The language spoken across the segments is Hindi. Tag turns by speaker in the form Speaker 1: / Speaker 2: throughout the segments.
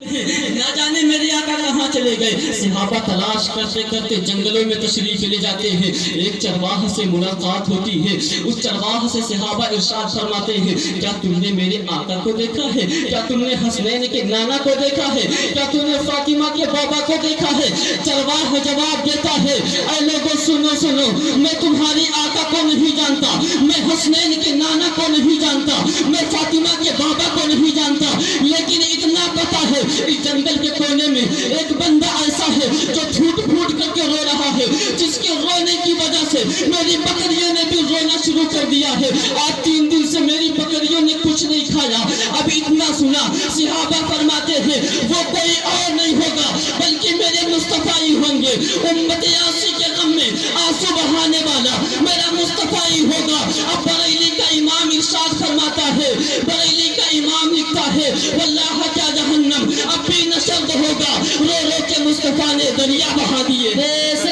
Speaker 1: ना जाने मेरे आका कहाँ चले गए। सहाबा तलाश करते करते जंगलों में तशरीफ ले जाते हैं। एक चरवाह से मुलाकात होती है। उस चरवाह से सहाबा इरशाद फरमाते हैं, क्या तुमने मेरे आका को देखा है? क्या तुमने हसनैन के नाना को देखा है? क्या तुमने फातिमा के बाबा को देखा है? चरवाह जवाब देता है, ऐ लोगों सुनो सुनो, मैं तुम्हारी आका को नहीं जानता, मैं हसनैन के नाना को नहीं जानता, मैं फातिमा के बाबा को नहीं जानता, लेकिन इतना पता है इस जंगल के कोने में एक बंदा ऐसा है जो फूट फूट करके रो रहा है, जिसके रोने की वजह से मेरी बकरियों ने भी रोना शुरू कर दिया है। आज 3 दिन से मेरी बकरियों ने कुछ नहीं खाया। अब इतना सुना, सहाबा फरमाते हैं वो कोई और नहीं होगा बल्कि मेरे मुस्तफा ही होंगे। उम्मत यासी के गम में आंसू बहाने वाला मेरा मुस्तफा ही होगा। अब बरेली का इमाम इरशाद फरमाता है, बरेली का इमाम लिखता है, वल्लाह क्या जहन्नम अब भी नशर्द होगा, रो रो के मुस्तफा ने दरिया बहा दिए।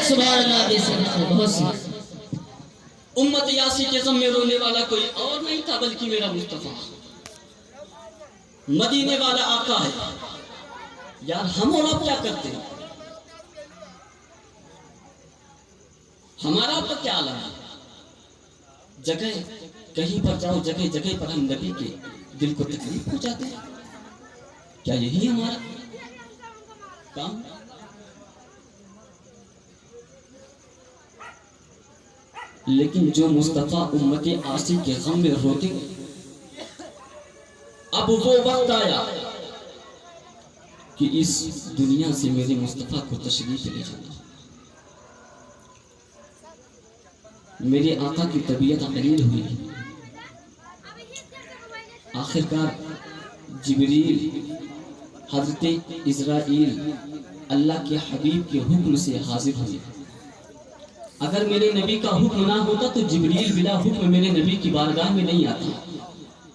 Speaker 2: सुभान अल्लाह, बेशक बहुत सी।
Speaker 1: उम्मत यासी के गम में रोने वाला कोई और नहीं था बल्कि मेरा मुस्तफा, मदीने वाला आका है। यार हम और आप क्या करते हैं? हमारा तो क्या आलम है? जगह कहीं पर जाओ, जगह जगह पर हम नबी के दिल को तकलीफ पहुंचाते हैं। क्या यही हमारा काम? लेकिन जो मुस्तफा उम्मत आसी के गम में रोते, अब वो वक्त आया कि इस दुनिया से मेरे मुस्तफा को तशरीफ ले जाना। मेरे आका की तबीयत कलील हुई। आखिरकार जिब्रील हजरत इज़राइल अल्लाह के हबीब के हुक्म से हाजिर हुए। अगर मेरे नबी का हुक्म ना होता तो जिब्रील बिना हुक्म मेरे नबी की बारगाह में नहीं आता,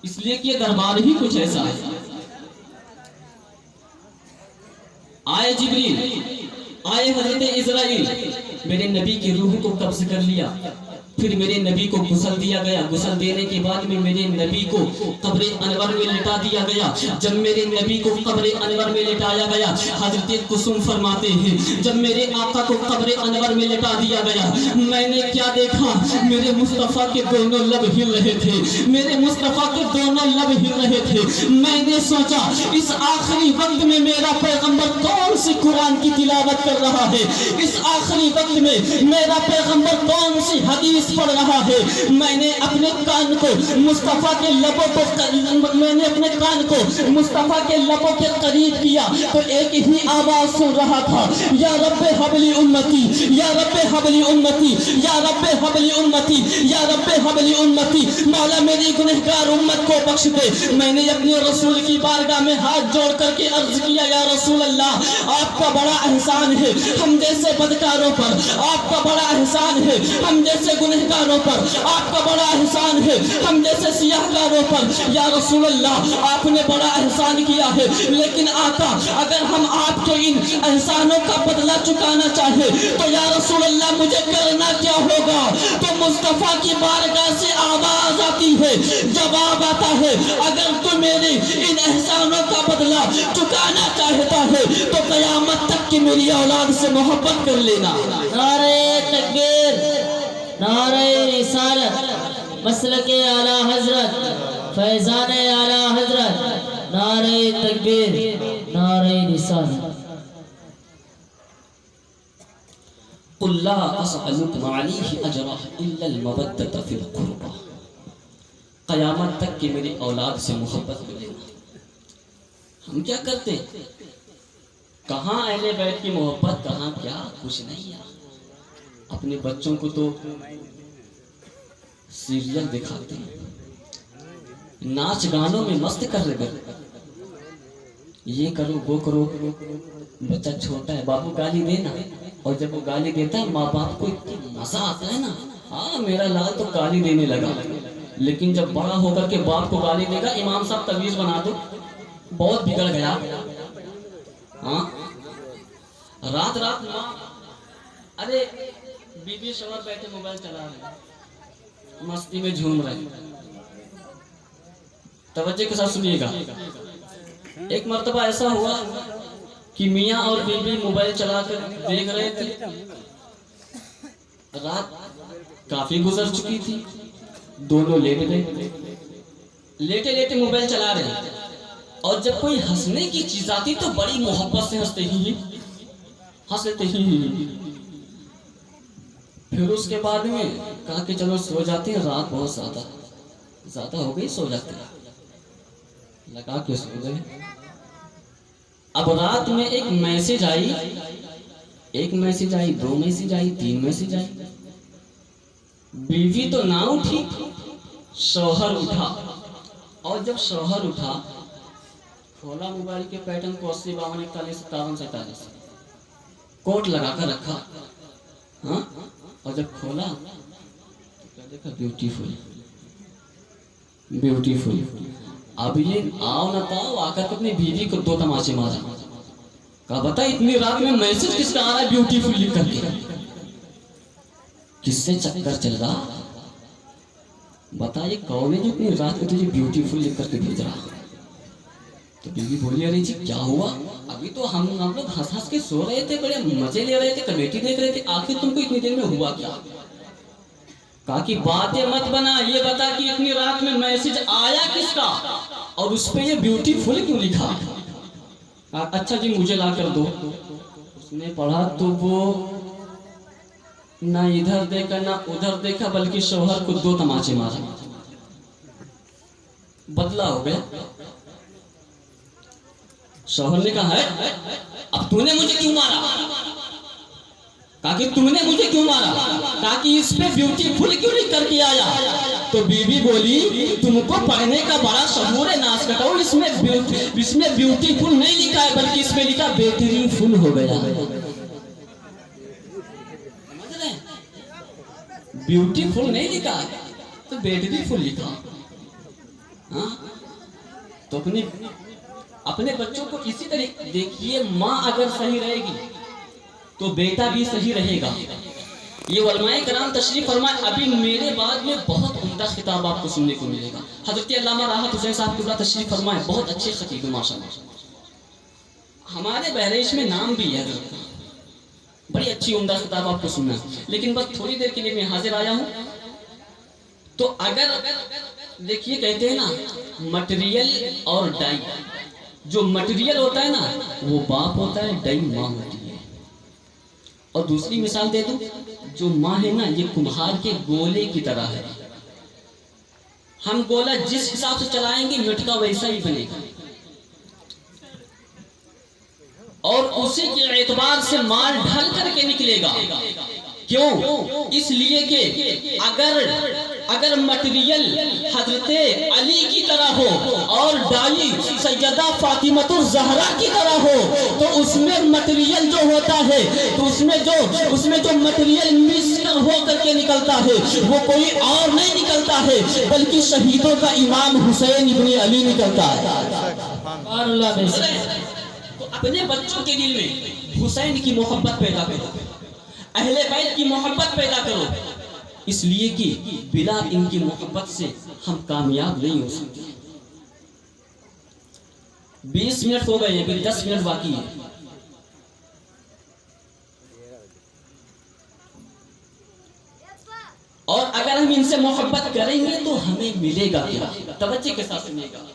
Speaker 1: इसलिए कि दरबार ही कुछ ऐसा है। आए जिब्रील, आए हजरत इज़राइल, मेरे नबी की रूह को कब्ज कर लिया। फिर मेरे नबी को गुस्ल दिया गया। गुस्ल देने के बाद में मेरे नबी को कब्र अनवर में लिटा दिया गया। जब मेरे नबी को कब्र अनवर में लिटाया गया, हजरत कुसुम फरमाते हैं, जब मेरे आका को कब्र अनवर में लिटा दिया गया, मैंने क्या देखा? मेरे मुस्तफ़ा के दोनों लब हिल रहे थे, मेरे मुस्तफ़ा के दोनों लब हिल रहे थे। मैंने सोचा इस आखिरी वक्त में मेरा पैगंबर कौन सी कुरान की तिलावत कर रहा है, इस आखिरी वक्त में मेरा पैगंबर कौन सी हदीस पढ़ रहा है। मैंने अपने कान को मुस्तफा के लबों को मैंने अपने कान को मुस्तफा के लबों के करीब किया तो एक ही आवाज सुन रहा था, या रब्बे हबली उम्मती, या रब्बे हबली उम्मती, या रब्बे हबली उम्मती, या रब्बे हबली उम्मती। मौला मेरी गुनहगार उम्मत को बख्श दे। मैंने अपने रसूल की बारगाह में हाथ जोड़ करके अर्ज किया, या रसूल अल्लाह, आपका बड़ा एहसान है हम जैसे बदकारों पर, आपका बड़ा एहसान है हम जैसे गुनहगारों पर, आपका बड़ा एहसान है हम जैसे सियाहकारों पर। या रसूल अल्लाह, आपने बड़ा एहसान किया है, लेकिन आका अगर हम आपके इन एहसानों का बदला चुकाना चाहे तो या रसूल अल्लाह मुझे करना क्या होगा? तो मुस्तफा की बारगाह से आवाज आती है, जवाब आता है, अगर तू मेरे इन एहसानों का बदला चुकाना चाहता है तो कयामत तक की मेरी औलाद से मोहब्बत कर लेना।
Speaker 2: नारे तकबीर, नारे रिसालत, मसलके आला हजरत, फैजान आला हजरत, नारे तकबीर, नारे रिसालत।
Speaker 1: कुल्ला असअलुकुम अलैहि अजरा इल्ला अल-मवद्दत फिल कुर्बा। क़यामत तक की मेरी औलाद से मोहब्बत कर लेना। हम क्या करते हैं? कहाँ अहले बैत की मोहब्बत, कहाँ क्या, कुछ नहीं यार। अपने बच्चों को तो सीरियल दिखाते हैं, नाच गानों में मस्त कर रहे, ये करो वो करो। बच्चा छोटा है, बाबू गाली देना, और जब वो गाली देता है माँ बाप को इतना मजा आता है ना, हाँ मेरा लाल तो गाली देने लगा। लेकिन जब बड़ा होकर के बाप को गाली देगा, इमाम साहब तवीज बना दो, बहुत बिगड़ गया। हाँ रात रात माँ, अरे बीबी शौहर बैठे मोबाइल चला रहे, मस्ती में झूम रहे। तवज्जो के साथ सुनिएगा। एक मर्तबा ऐसा हुआ कि मियाँ और बीवी मोबाइल चलाकर देख रहे थे। रात काफी गुजर चुकी थी, दोनों लेट गए। लेटे लेटे मोबाइल चला रहे, और जब कोई हंसने की चीज आती तो बड़ी मोहब्बत से हंसते ही। फिर उसके बाद में कहा कि चलो सो जाते हैं, रात बहुत ज्यादा हो गई, सो जाते हैं। लगा के सो गए। अब रात में एक मैसेज आई, 2 मैसेज आई, 3 मैसेज आई। बीवी तो ना उठी, शौहर उठा। और जब शौहर उठा, खोला मोबाइल के पैटर्न को 80 52 41 57 47 कोट लगा कर रखा। हाँ, और जब खोला तो क्या देखा? ब्यूटीफुल। अब ये आओ ना पाओ आकर के अपनी बीवी को 2 तमाचे मारा। कहा बता इतनी रात में मैसेज किसका आ रहा है ब्यूटीफुल लिख करके? किससे चक्कर चल रहा? बता ये कौन है जो इतनी रात को तुझे ब्यूटीफुल लिख करके भेज रहा? तो बीवी बोली अरे जी क्या हुआ? अभी तो हम लोग हंस के सो रहे थे, बड़े मजे ले रहे थे, कमेटी देख रहे थे, आखिर तुमको इतनी देर में हुआ क्या? कहा कि बातें मत बना, ये बता कि इतनी रात में मैसेज आया किसका और उस पे ये ब्यूटीफुल क्यों लिखा? अच्छा जी मुझे ला कर दो। उसने पढ़ा तो वो ना इधर देखा ना उधर देखा, बल्कि शौहर को 2 तमाचे मारा। बदला हो गया। शौहर ने कहा है अब तूने मुझे क्यों मारा? कहा कि तुमने मुझे क्यों मारा? कहा कि इस पे ब्यूटीफुल क्यों लिख करके आया? तो बीवी बोली तुमको पढ़ने का बड़ा शहूर है नाश कटाओ, इसमें ब्यूटीफुल नहीं लिखा है, बल्कि इसमें लिखा बेटरीफुल हो गया। समझ रहे? ब्यूटीफुल नहीं लिखा है तो बेटरीफुल लिखा। हाँ, तो अपने बच्चों को इसी तरह देखिए, माँ अगर सही रहेगी तो बेटा भी सही रहेगा। ये उलमाए कराम तशरीफ फरमाए। अभी मेरे बाद में बहुत उम्दा खिताब आपको सुनने को मिलेगा। हजरत अल्लामा राहत हुसैन साहब किबला तशरीफ फरमाए, बहुत अच्छे खतीब हैं माशाअल्लाह। हमारे बहरेच में नाम भी है हजरत का, बड़ी अच्छी उम्दा खिताब आपको सुनना। लेकिन बस थोड़ी देर के लिए मैं हाजिर आया हूँ। तो अगर देखिए कहते हैं ना मटेरियल और डाई, जो मटेरियल होता है ना वो बाप होता है, डाई माँ होती है। और दूसरी मिसाल दे दूं, जो माँ है ना ये कुम्हार के गोले की तरह है। हम गोला जिस हिसाब से चलाएंगे मटका वैसा ही बनेगा, और उसी के एतबार से माल ढल करके निकलेगा। क्यों? इसलिए कि अगर मटेरियल हजरते अली की तरह हो और डाई सैयदा फातिमतुल ज़हरा की तरह हो, तो उसमें मटेरियल जो होता है तो उसमें जो मटेरियल मिक्स हो करके निकलता है वो कोई और नहीं निकलता है, बल्कि शहीदों का इमाम हुसैन इब्ने अली निकलता है। तो अपने बच्चों के दिल में हुसैन की मोहब्बत पैदा करो, अहले बैत की मोहब्बत पैदा करो, इसलिए कि बिना इनकी मोहब्बत से हम कामयाब नहीं हो सकते। 20 मिनट हो गए, अभी 10 मिनट बाकी है। और अगर हम इनसे मोहब्बत करेंगे तो हमें मिलेगा क्या? तवज्जो के साथ सुनिएगा।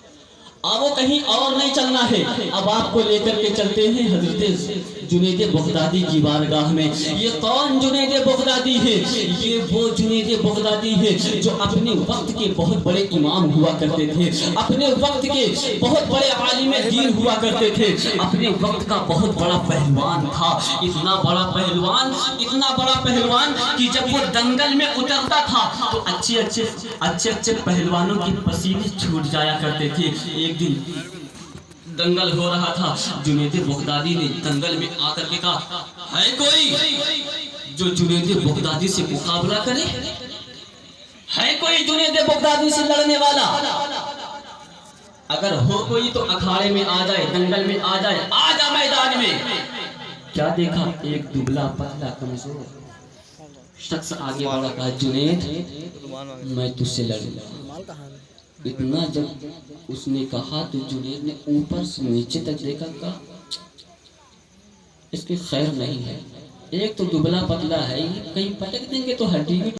Speaker 1: अब वो कहीं और नहीं चलना है, अब आपको लेकर के चलते हैं हजरत जुनैद बगदादी की बारगाह में। ये कौन जुनैद बगदादी है? ये वो जुनैद बगदादी है जो अपने वक्त के बहुत बड़े इमाम हुआ करते थे, अपने वक्त के बहुत बड़े आलिम दीन हुआ करते थे, अपने वक्त का बहुत बड़ा पहलवान था। इतना बड़ा पहलवान कि जब वो दंगल में उतरता था तो अच्छे पहलवानों के पसीने छूट जाया करते थे। एक दिन दंगल हो रहा था, जुनैद बगदादी ने दंगल में आकर के कहा, है कोई जो जुनैद बगदादी से मुकाबला करे? है कोई जुनैद बगदादी से लड़ने वाला? अगर हो कोई तो अखाड़े में आ जाए, दंगल में आ जाए, आ जा मैदान में। क्या देखा? एक दुबला पतला कमजोर शख्स आगे बढ़ा, कहा जुनैद मैं तुझसे लड़ूंगा। इतना जब उसने कहा तो जुनेर ने ऊपर से नीचे तक देखा, कहा इसकी खैर नहीं है, एक तो दुबला पतला है, कहीं पटक देंगे तो हड्डी